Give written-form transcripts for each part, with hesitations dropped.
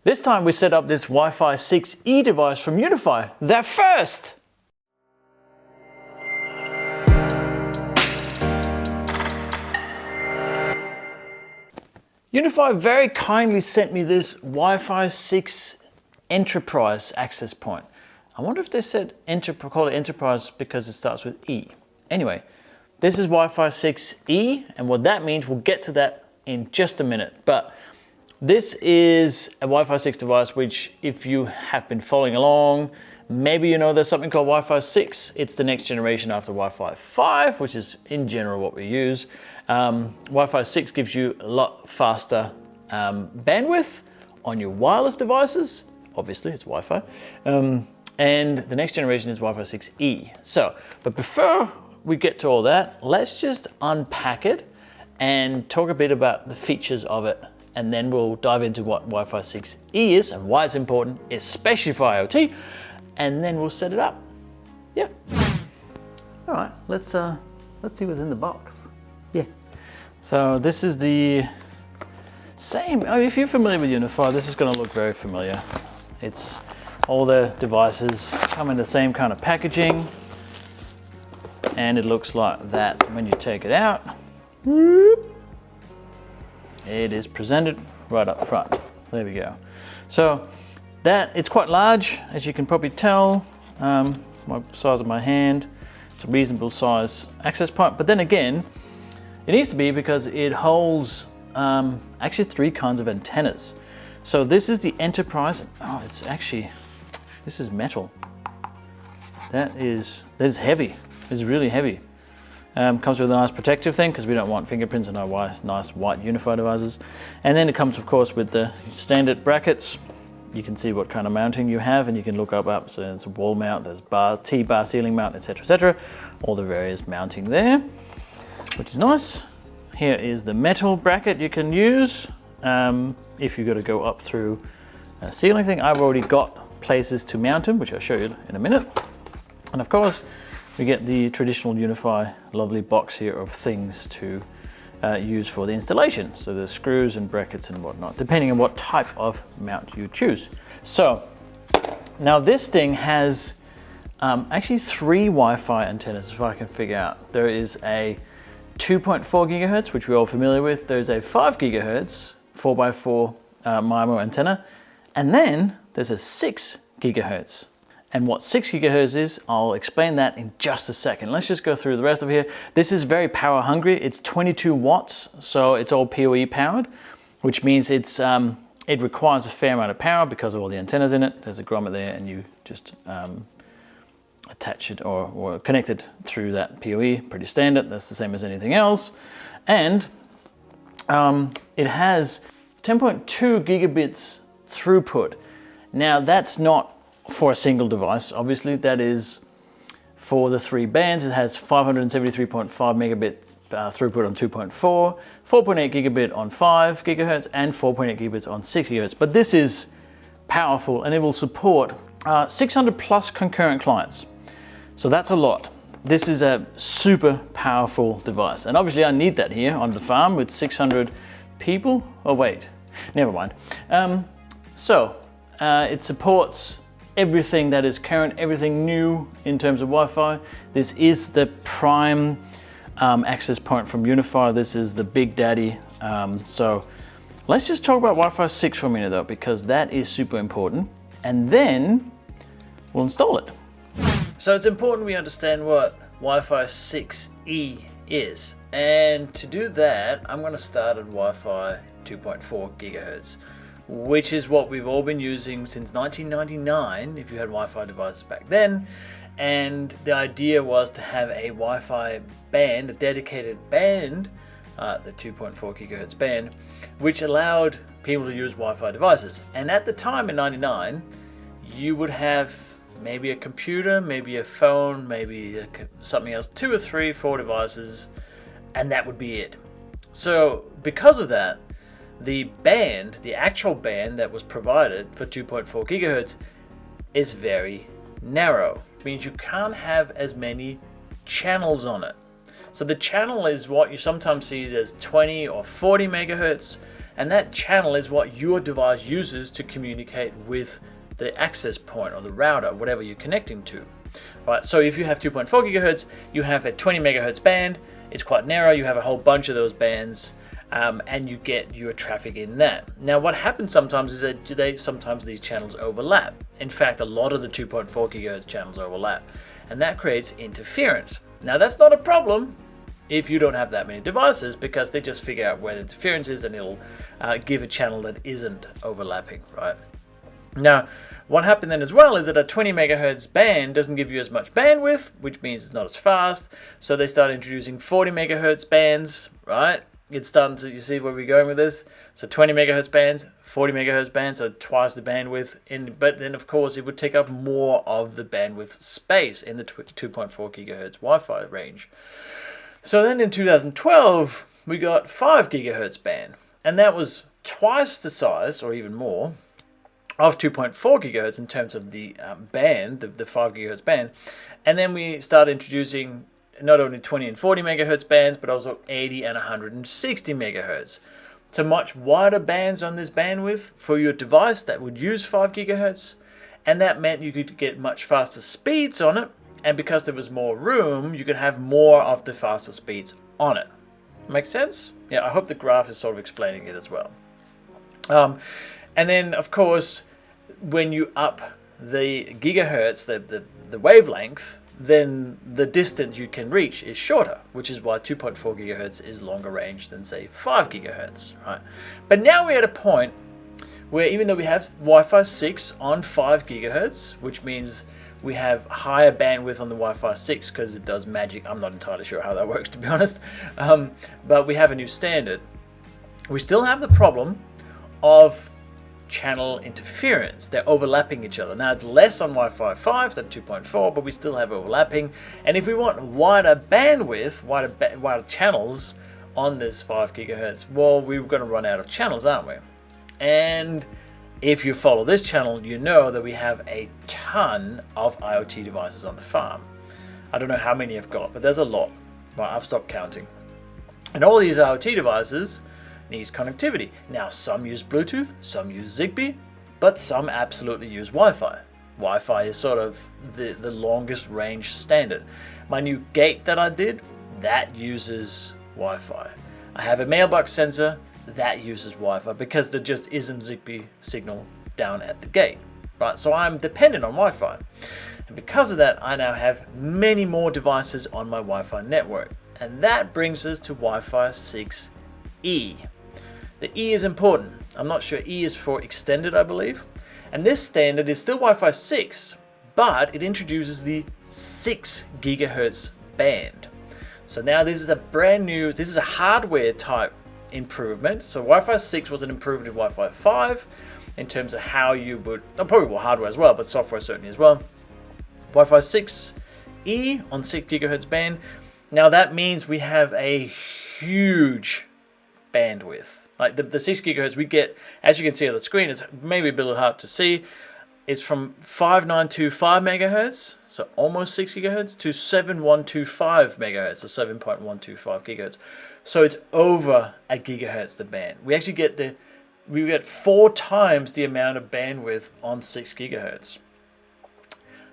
This time we set up this Wi-Fi 6E device from Unifi. They're first! Unifi very kindly sent me this Wi-Fi 6 Enterprise access point. I wonder if they said call it Enterprise because it starts with E. Anyway, this is Wi-Fi 6E, and what that means, we'll get to that in just a minute. But this is a Wi-Fi 6 device which, if you have been following along, maybe you know there's something called Wi-Fi 6. It's the next generation after Wi-Fi 5, which is in general what we use. Wi-Fi 6 gives you a lot faster bandwidth on your wireless devices. Obviously, it's Wi-Fi. And the next generation is Wi-Fi 6E. So, but before we get to all that, let's just unpack it and talk a bit about the features of it. And then we'll dive into what Wi-Fi 6E is and why it's important, especially for IoT. And then we'll set it up. Yeah. All right, let's see what's in the box. Yeah. So this is the same. Oh, if you're familiar with Unifi, this is going to look very familiar. It's all the devices come in the same kind of packaging, and it looks like that. So when you take it out, it is presented right up front. There we go. So that it's quite large, as you can probably tell. My size of my hand. It's a reasonable size access point, but then again, it needs to be because it holds actually 3 kinds of antennas. So this is the Enterprise. Oh, it's actually, this is metal. That is heavy. It's really heavy. Comes with a nice protective thing because we don't want fingerprints on our nice white Unifi devices. And then it comes, of course, with the standard brackets. You can see what kind of mounting you have, and you can look up. So there's a wall mount, there's T-bar ceiling mount, etc., etc. All the various mounting there, which is nice. Here is the metal bracket you can use if you've got to go up through a ceiling thing. I've already got places to mount them, which I'll show you in a minute. And of course, we get the traditional Unifi lovely box here of things to use for the installation. So there's screws and brackets and whatnot, depending on what type of mount you choose. So now this thing has actually 3 Wi-Fi antennas, if I can figure out. There is a 2.4 gigahertz, which we're all familiar with. There's a 5 gigahertz 4x4 MIMO antenna, and then there's a 6 gigahertz. And what 6 gigahertz is, I'll explain that in just a second. Let's just go through the rest of here. This is very power hungry. It's 22 watts, so it's all PoE powered, which means it requires a fair amount of power because of all the antennas in it. There's a grommet there, and you just attach it or connect it through that PoE, pretty standard. That's the same as anything else. And it has 10.2 gigabits throughput. Now that's not for a single device, obviously. That is for the 3 bands. It has 573.5 megabits throughput on 2.4, 4.8 gigabit on 5 gigahertz, and 4.8 gigabits on 6 gigahertz. But this is powerful, and it will support 600 plus concurrent clients. So that's a lot. This is a super powerful device. And obviously I need that here on the farm with 600 people. Oh wait, never mind. It supports everything that is current, everything new in terms of Wi-Fi. This is the prime access point from Unifi. This is the big daddy. So let's just talk about Wi-Fi 6 for a minute though, because that is super important. And then we'll install it. So it's important we understand what Wi-Fi 6E is. And to do that, I'm going to start at Wi-Fi 2.4 gigahertz, which is what we've all been using since 1999, if you had Wi-Fi devices back then. And the idea was to have a Wi-Fi band, a dedicated band, the 2.4 gigahertz band, which allowed people to use Wi-Fi devices. And at the time in 99, you would have maybe a computer, maybe a phone, maybe something else, 2 or 3, 4 devices, and that would be it. So because of that, the band, the actual band that was provided for 2.4 gigahertz is very narrow. It means you can't have as many channels on it. So the channel is what you sometimes see as 20 or 40 megahertz, and that channel is what your device uses to communicate with the access point or the router, whatever you're connecting to. Right, so if you have 2.4 gigahertz, you have a 20 megahertz band. It's quite narrow. You have a whole bunch of those bands, and you get your traffic in that. Now, what happens sometimes is that sometimes these channels overlap. In fact, a lot of the 2.4 gigahertz channels overlap, and that creates interference. Now, that's not a problem if you don't have that many devices, because they just figure out where the interference is, and it'll give a channel that isn't overlapping, right? Now, what happened then as well is that a 20 megahertz band doesn't give you as much bandwidth, which means it's not as fast. So they started introducing 40 megahertz bands, right? It's starting to, you see where we're going with this? So 20 megahertz bands, 40 megahertz bands, so twice the bandwidth. But then, of course, it would take up more of the bandwidth space in the 2.4 gigahertz Wi-Fi range. So then in 2012, we got 5 gigahertz band, and that was twice the size, or even more, of 2.4 gigahertz in terms of the band, the 5 gigahertz band. And then we started introducing not only 20 and 40 megahertz bands, but also 80 and 160 megahertz. So much wider bands on this bandwidth for your device that would use 5 gigahertz. And that meant you could get much faster speeds on it. And because there was more room, you could have more of the faster speeds on it. Make sense? Yeah, I hope the graph is sort of explaining it as well. And then, of course, when you up the gigahertz, the wavelength, then the distance you can reach is shorter, which is why 2.4 gigahertz is longer range than, say, 5 gigahertz, right? But now we're at a point where even though we have Wi-Fi 6 on 5 gigahertz, which means we have higher bandwidth on the Wi-Fi 6 because it does magic. I'm not entirely sure how that works, to be honest. But we have a new standard. We still have the problem of channel interference. They're overlapping each other. Now, it's less on Wi-Fi 5 than 2.4, but we still have overlapping. And if we want wider bandwidth, wider channels on this 5 gigahertz, well, we're going to run out of channels, aren't we? And if you follow this channel, you know that we have a ton of IoT devices on the farm. I don't know how many I've got, but there's a lot. But I've stopped counting. And all these IoT devices needs connectivity. Now, some use Bluetooth, some use Zigbee, but some absolutely use Wi-Fi. Wi-Fi is sort of the longest range standard. My new gate that I did, that uses Wi-Fi. I have a mailbox sensor that uses Wi-Fi because there just isn't Zigbee signal down at the gate, right? So I'm dependent on Wi-Fi. And because of that, I now have many more devices on my Wi-Fi network. And that brings us to Wi-Fi 6E. The E is important. I'm not sure. E is for extended, I believe. And this standard is still Wi-Fi 6, but it introduces the 6 gigahertz band. So now this is a brand new, this is a hardware type improvement. So Wi-Fi 6 was an improvement of Wi-Fi 5 in terms of how you would, probably more hardware as well, but software certainly as well. Wi-Fi 6E on 6 gigahertz band. Now that means we have a huge bandwidth. Like the 6 gigahertz we get, as you can see on the screen, it's maybe a bit hard to see. It's from 5925 megahertz, so almost 6 gigahertz, to 7125 megahertz, so 7.125 gigahertz. So it's over a gigahertz the band. We actually get we get 4 times the amount of bandwidth on 6 gigahertz.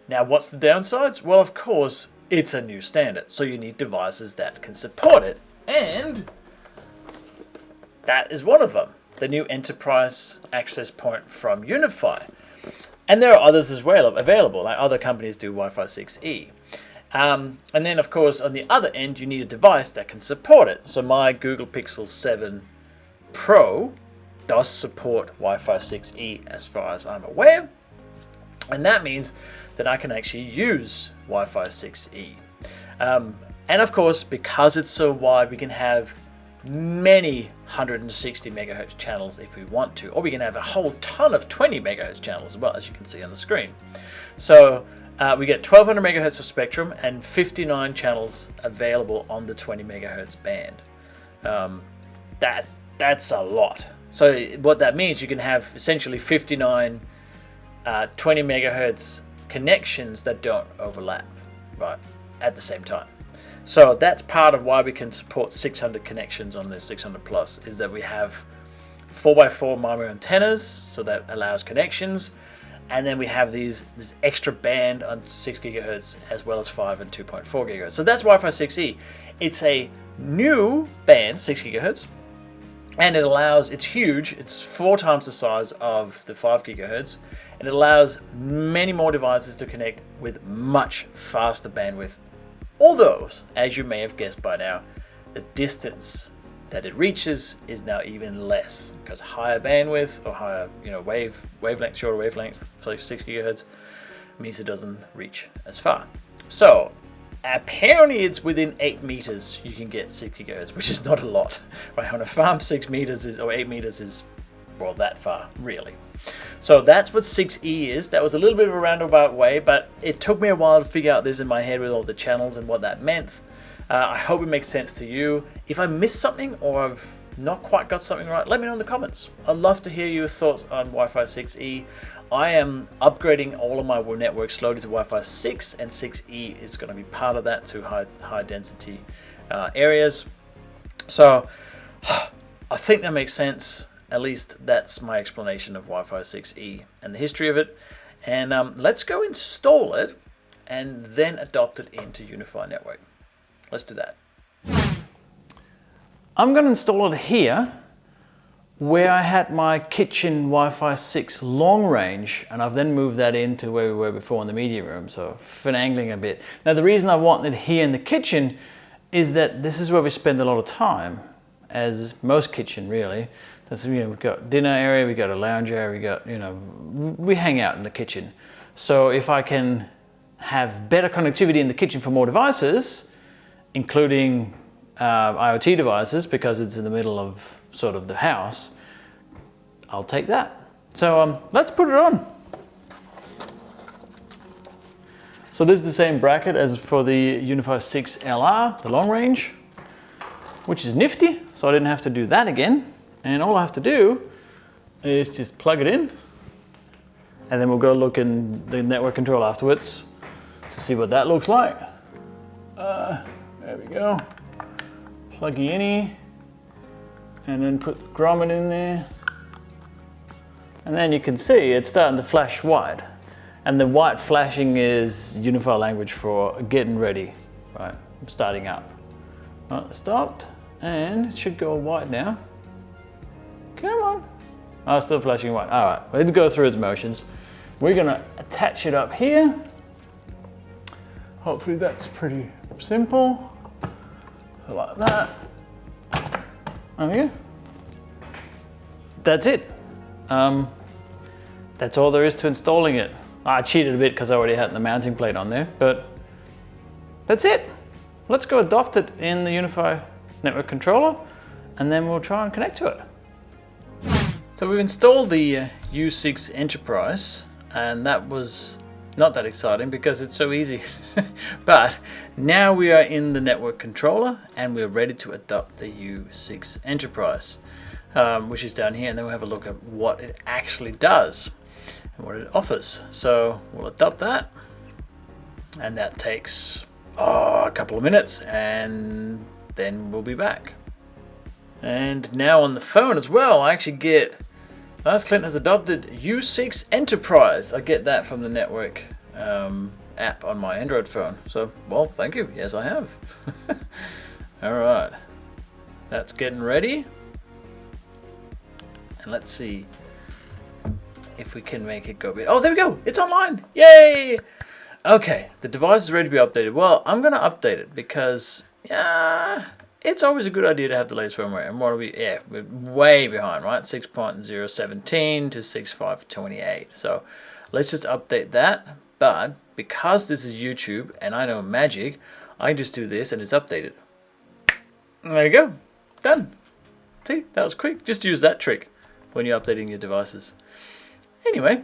Now, what's the downsides? Well, of course, it's a new standard, so you need devices that can support it, and that is one of them, the new enterprise access point from Unifi. And there are others as well available, like other companies do Wi-Fi 6E. And then, of course, on the other end, you need a device that can support it. So my Google Pixel 7 Pro does support Wi-Fi 6E as far as I'm aware. And that means that I can actually use Wi-Fi 6E. And of course, because it's so wide, we can have many 160 megahertz channels if we want to, or we can have a whole ton of 20 megahertz channels as well, as you can see on the screen. So we get 1200 megahertz of spectrum and 59 channels available on the 20 megahertz band. That's a lot. So what that means, you can have essentially 59 20 megahertz connections that don't overlap, right, at the same time. So that's part of why we can support 600 connections on this 600 plus, is that we have 4x4 MIMO antennas, so that allows connections. And then we have this extra band on 6 gigahertz as well as 5 and 2.4 gigahertz. So that's Wi-Fi 6E. It's a new band, 6 gigahertz, and it's huge. It's 4 times the size of the 5 gigahertz, and it allows many more devices to connect with much faster bandwidth. Although, as you may have guessed by now, the distance that it reaches is now even less, because higher bandwidth or higher wavelength, shorter wavelength, so 6 gigahertz, means it doesn't reach as far. So apparently it's within 8 meters you can get 6 gigahertz, which is not a lot. Right, on a farm 6 meters or 8 meters is, well, that far really. So that's what 6E is. That was a little bit of a roundabout way, but it took me a while to figure out this in my head with all the channels and what that meant. I hope it makes sense to you. If I missed something or I've not quite got something right, let me know in the comments. I'd love to hear your thoughts on Wi-Fi 6E. I am upgrading all of my network slowly to Wi-Fi 6, and 6E is going to be part of that to high density areas. So I think that makes sense. At least that's my explanation of Wi-Fi 6E and the history of it. And let's go install it and then adopt it into Unifi Network. Let's do that. I'm going to install it here where I had my kitchen Wi-Fi 6 long range, and I've then moved that into where we were before in the media room, so finagling a bit. Now the reason I wanted it here in the kitchen is that this is where we spend a lot of time, as most kitchen really. That's, we've got dinner area, we got a lounge area, we hang out in the kitchen. So if I can have better connectivity in the kitchen for more devices, including IoT devices, because it's in the middle of sort of the house, I'll take that. So let's put it on. So this is the same bracket as for the Unifi 6 LR, the long range, which is nifty, so I didn't have to do that again. And all I have to do is just plug it in, and then we'll go look in the network control afterwards to see what that looks like. There we go. Pluggy in, and then put the grommet in there. And then you can see it's starting to flash white. And the white flashing is Unifi language for getting ready. Right, I'm starting up. Right, stopped, and it should go white now. Come on. Oh, still flashing white. All right, let's go through its motions. We're gonna attach it up here. Hopefully that's pretty simple. So like that. There we go. That's it. That's all there is to installing it. I cheated a bit because I already had the mounting plate on there, but that's it. Let's go adopt it in the Unifi network controller, and then we'll try and connect to it. So we've installed the U6 Enterprise, and that was not that exciting because it's so easy. But now we are in the network controller and we're ready to adopt the U6 Enterprise, which is down here, and then we'll have a look at what it actually does and what it offers. So we'll adopt that, and that takes a couple of minutes, and then we'll be back. And now on the phone as well, I actually get Lars Clint has adopted U6 Enterprise. I get that from the network app on my Android phone. So, well, thank you. Yes, I have. All right. That's getting ready. And let's see if we can make it go bit. Oh, there we go. It's online. Yay! Okay, the device is ready to be updated. Well, I'm going to update it because, it's always a good idea to have the latest firmware. And what are we? Yeah, we're way behind, right? 6.017 to 6.528. So let's just update that. But because this is YouTube and I know magic, I can just do this and it's updated. There you go. Done. See, that was quick. Just use that trick when you're updating your devices. Anyway,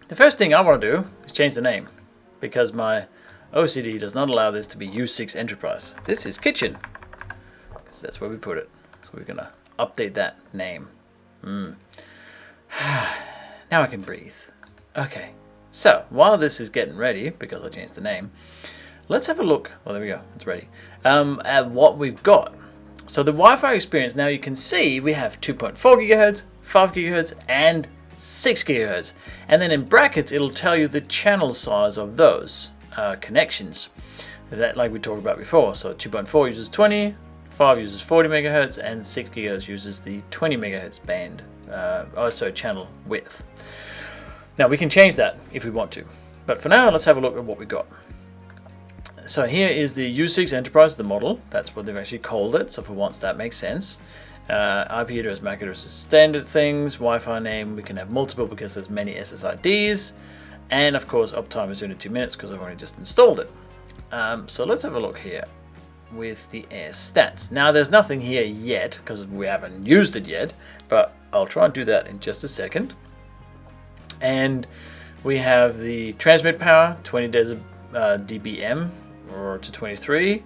the first thing I want to do is change the name, because my OCD does not allow this to be U6 Enterprise. This is Kitchen, because that's where we put it. So we're going to update that name. Now I can breathe. Okay, so while this is getting ready, because I changed the name, let's have a look. Well, there we go. It's ready. At what we've got. So the Wi-Fi experience, now you can see we have 2.4 gigahertz, 5 gigahertz, and 6 gigahertz. And then in brackets, it'll tell you the channel size of those connections. That, like we talked about before. So 2.4 uses 20, 5 uses 40 megahertz, and 6 gigahertz uses the 20 megahertz band, also channel width. Now we can change that if we want to. But for now, let's have a look at what we got. So here is the U6 Enterprise, the model. That's what they've actually called it. So for once, that makes sense. IP address, MAC address is standard things. Wi-Fi name, we can have multiple because there's many SSIDs. And of course, uptime is only 2 minutes because I've only just installed it. So let's have a look here with the air stats. Now there's nothing here yet because we haven't used it yet, but I'll try and do that in just a second. And we have the transmit power, 20 dBm or to 23,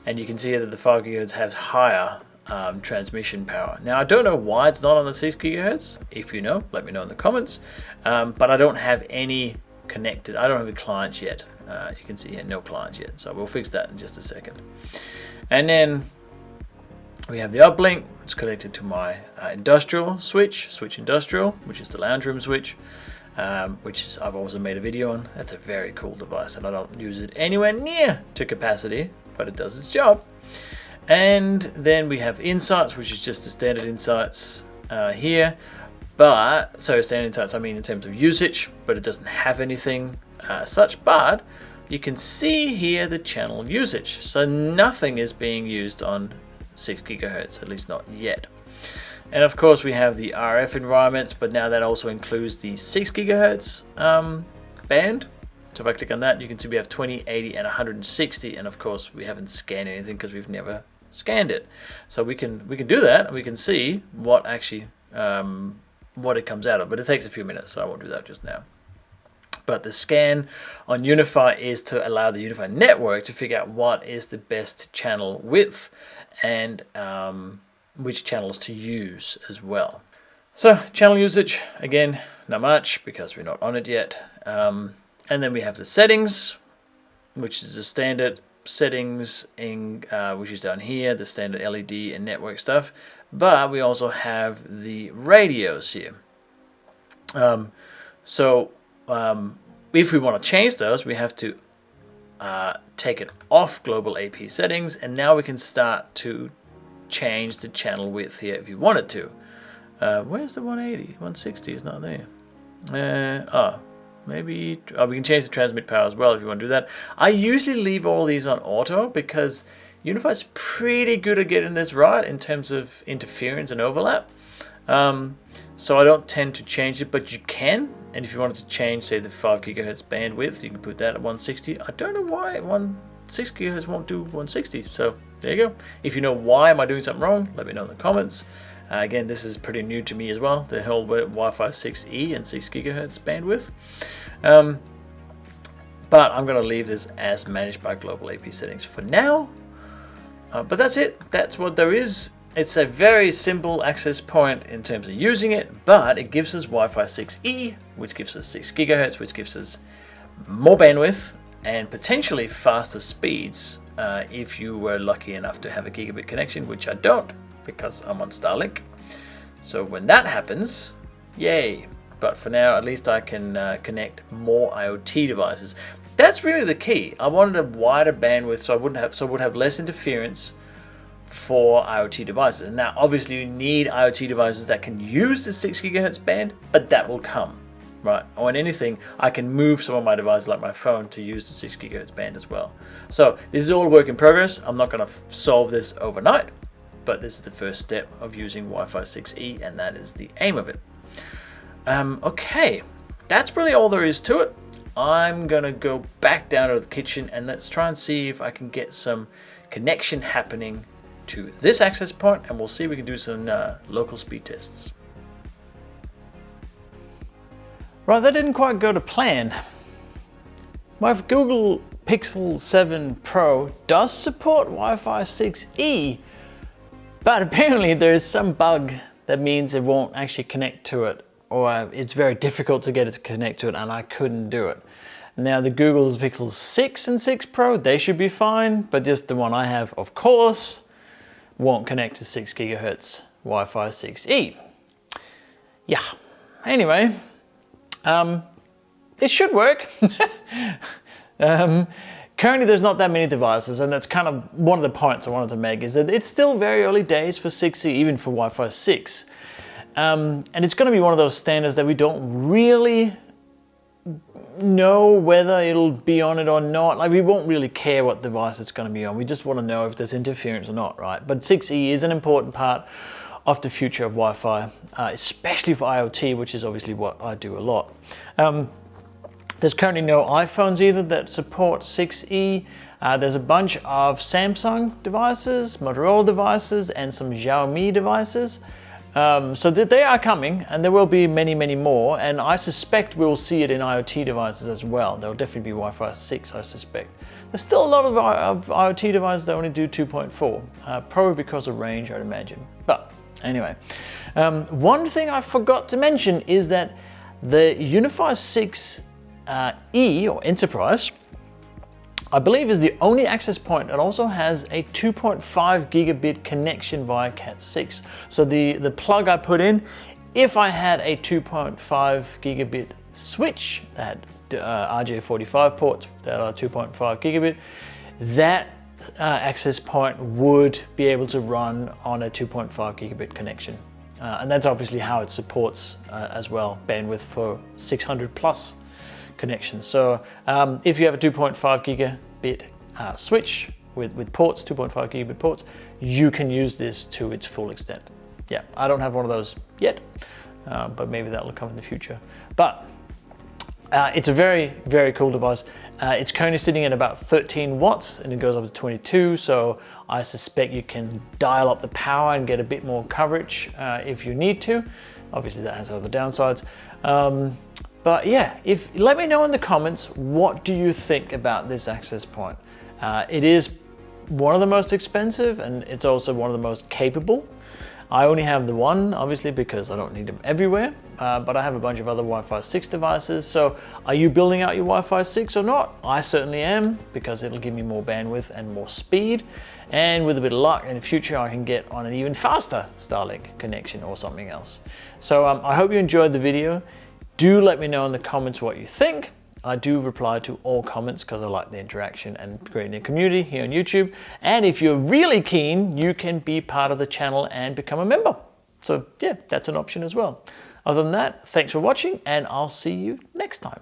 and you can see that the 5 gigahertz has higher transmission power. Now I don't know why it's not on the 6 gigahertz. If you know, let me know in the comments. But I don't have any connected. I don't have a client yet. You can see here no clients yet, so we'll fix that in just a second. And then we have the uplink. It's connected to my industrial switch industrial, which is the lounge room switch. Which is, I've also made a video on. That's a very cool device, and I don't use it anywhere near to capacity, but it does its job. And then we have insights, which is just the standard insights here. But so standard insights, I mean in terms of usage, but it doesn't have anything such. But you can see here the channel usage. So nothing is being used on 6 gigahertz, at least not yet. And of course we have the RF environments, but now that also includes the 6 gigahertz band. So if I click on that, you can see we have 20, 80, and 160. And of course we haven't scanned anything because we've never scanned it. So we can do that, and we can see what actually what it comes out of. But it takes a few minutes, so I won't do that just now. But the scan on Unifi is to allow the Unifi network to figure out what is the best channel width and which channels to use as well. So channel usage, again, not much because we're not on it yet. And then we have the settings, which is the standard settings in which is down here, the standard LED and network stuff. But we also have the radios here. If we want to change those, we have to take it off global AP settings, and now we can start to change the channel width here if you wanted to. Where's the 180? 160 is not there. We can change the transmit power as well if you want to do that. I usually leave all these on auto because Unifi is pretty good at getting this right in terms of interference and overlap. So I don't tend to change it, but you can. And if you wanted to change, say, the 5 gigahertz bandwidth, you can put that at 160. I don't know why 6 gigahertz won't do 160. So there you go. If you know why am I doing something wrong, let me know in the comments. Again, this is pretty new to me as well, the whole Wi-Fi 6E and 6 gigahertz bandwidth. But I'm going to leave this as managed by global AP settings for now. But that's it. That's what there is. It's a very simple access point in terms of using it, but it gives us Wi-Fi 6E, which gives us 6 gigahertz, which gives us more bandwidth and potentially faster speeds if you were lucky enough to have a gigabit connection, which I don't because I'm on Starlink. So when that happens, yay. But for now, at least I can connect more IoT devices. That's really the key. I wanted a wider bandwidth so I would have less interference for IoT devices. And now obviously you need IoT devices that can use the 6 gigahertz band, but that will come, right? On anything, I can move some of my devices like my phone to use the 6 gigahertz band as well. So this is all work in progress. I'm not going to solve this overnight, but this is the first step of using Wi-Fi 6E, and that is the aim of it. Okay, that's really all there is to it. I'm gonna go back down to the kitchen and let's try and see if I can get some connection happening to this access point, and we'll see if we can do some local speed tests. Right, that didn't quite go to plan. My Google Pixel 7 Pro does support Wi-Fi 6E, but apparently there is some bug that means it won't actually connect to it, or it's very difficult to get it to connect to it, and I couldn't do it. Now the Google's Pixel 6 and 6 Pro, they should be fine, but just the one I have, of course, won't connect to 6 gigahertz Wi-Fi 6E. Yeah, anyway, it should work. Currently there's not that many devices, and that's kind of one of the points I wanted to make, is that it's still very early days for 6E, even for Wi-Fi 6. And it's going to be one of those standards that we don't really know whether it'll be on it or not. Like, we won't really care what device it's going to be on. We just want to know if there's interference or not, right? But 6E is an important part of the future of Wi-Fi, especially for IoT, which is obviously what I do a lot. There's currently no iPhones either that support 6E. There's a bunch of Samsung devices, Motorola devices, and some Xiaomi devices. So they are coming, and there will be many, many more. And I suspect we'll see it in IoT devices as well. There'll definitely be Wi-Fi 6, I suspect. There's still a lot of IoT devices that only do 2.4, probably because of range, I'd imagine. But anyway, one thing I forgot to mention is that the Unifi 6 E, or Enterprise, I believe is the only access point that also has a 2.5 gigabit connection via Cat6. So the plug I put in, if I had a 2.5 gigabit switch that had RJ45 ports that are 2.5 gigabit, that access point would be able to run on a 2.5 gigabit connection. And that's obviously how it supports as well bandwidth for 600 plus connections. So if you have a 2.5 gigabit switch with ports, 2.5 gigabit ports, you can use this to its full extent. Yeah, I don't have one of those yet, but maybe that will come in the future. But it's a very, very cool device. It's currently sitting at about 13 watts and it goes up to 22. So I suspect you can dial up the power and get a bit more coverage if you need to. Obviously that has other downsides. But yeah, let me know in the comments, what do you think about this access point? It is one of the most expensive, and it's also one of the most capable. I only have the one, obviously, because I don't need them everywhere, but I have a bunch of other Wi-Fi 6 devices. So are you building out your Wi-Fi 6 or not? I certainly am, because it'll give me more bandwidth and more speed. And with a bit of luck in the future, I can get on an even faster Starlink connection or something else. So I hope you enjoyed the video. Do let me know in the comments what you think. I do reply to all comments because I like the interaction and creating a community here on YouTube. And if you're really keen, you can be part of the channel and become a member. So yeah, that's an option as well. Other than that, thanks for watching, and I'll see you next time.